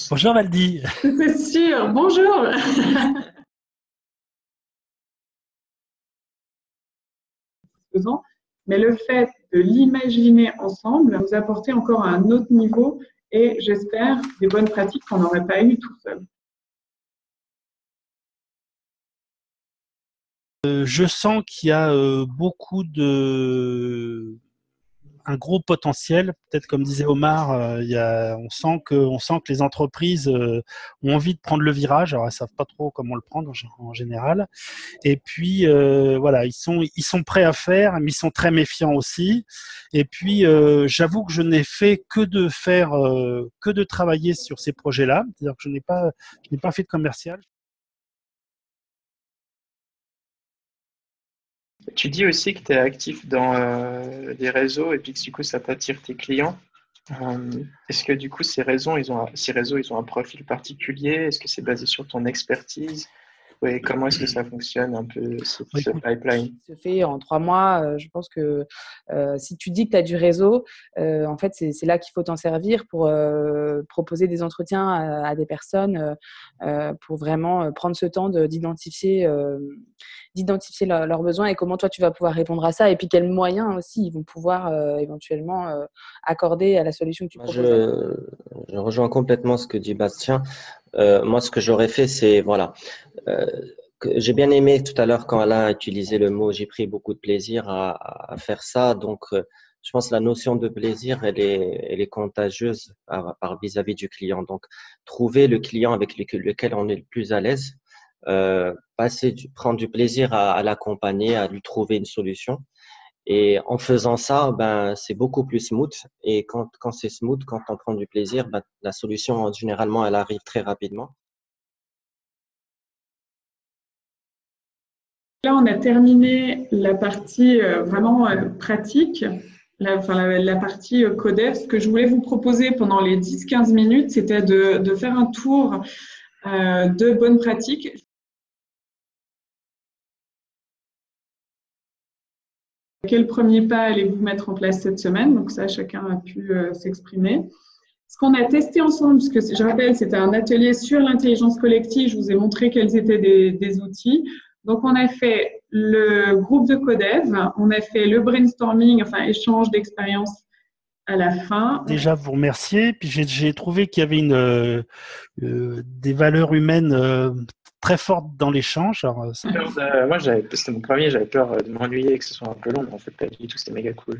Bonjour Valdi. C'est sûr. Bonjour. Faisant. Mais le fait de l'imaginer ensemble nous apporter encore à un autre niveau et j'espère des bonnes pratiques qu'on n'aurait pas eues tout seul. Je sens qu'il y a un gros potentiel. Peut-être comme disait Omar, on sent que les entreprises ont envie de prendre le virage. Alors elles savent pas trop comment le prendre en général. Et puis voilà, ils sont prêts à faire, mais ils sont très méfiants aussi. Et puis j'avoue que je n'ai fait que de travailler sur ces projets-là. C'est-à-dire que je n'ai pas fait de commercial. Tu dis aussi que tu es actif dans des réseaux et puis que du coup ça t'attire tes clients. Est-ce que du coup ces réseaux ils ont un profil particulier? Est-ce que c'est basé sur ton expertise? Ouais, comment est-ce que ça fonctionne un peu ce pipeline? Se fait en 3 mois. Je pense que si tu dis que tu as du réseau, en fait, c'est là qu'il faut t'en servir pour proposer des entretiens à des personnes pour vraiment prendre ce temps d'identifier leurs besoins et comment toi tu vas pouvoir répondre à ça et puis quels moyens aussi ils vont pouvoir éventuellement accorder à la solution que tu proposes. Je rejoins complètement ce que dit Bastien. Moi, ce que j'aurais fait, c'est voilà. J'ai bien aimé tout à l'heure quand Alain a utilisé le mot. J'ai pris beaucoup de plaisir à faire ça. Donc, je pense que la notion de plaisir, elle est contagieuse vis-à-vis du client. Donc, trouver le client avec lequel on est le plus à l'aise, prendre du plaisir à l'accompagner, à lui trouver une solution. Et en faisant ça, c'est beaucoup plus smooth. Et quand c'est smooth, quand on prend du plaisir, la solution, généralement, elle arrive très rapidement. Là, on a terminé la partie vraiment pratique, la partie codef. Ce que je voulais vous proposer pendant les 10-15 minutes, c'était de faire un tour de bonnes pratiques. Quel premier pas allez-vous mettre en place cette semaine? Donc ça, chacun a pu s'exprimer. Ce qu'on a testé ensemble, parce que je rappelle, c'était un atelier sur l'intelligence collective, je vous ai montré quels étaient des outils. Donc, on a fait le groupe de codev, on a fait le brainstorming, enfin échange d'expériences à la fin. Déjà, vous remercier. Puis j'ai trouvé qu'il y avait des valeurs humaines très fortes dans l'échange. Moi, c'était mon premier, j'avais peur de m'ennuyer et que ce soit un peu long, mais en fait, pas du tout, c'était méga cool.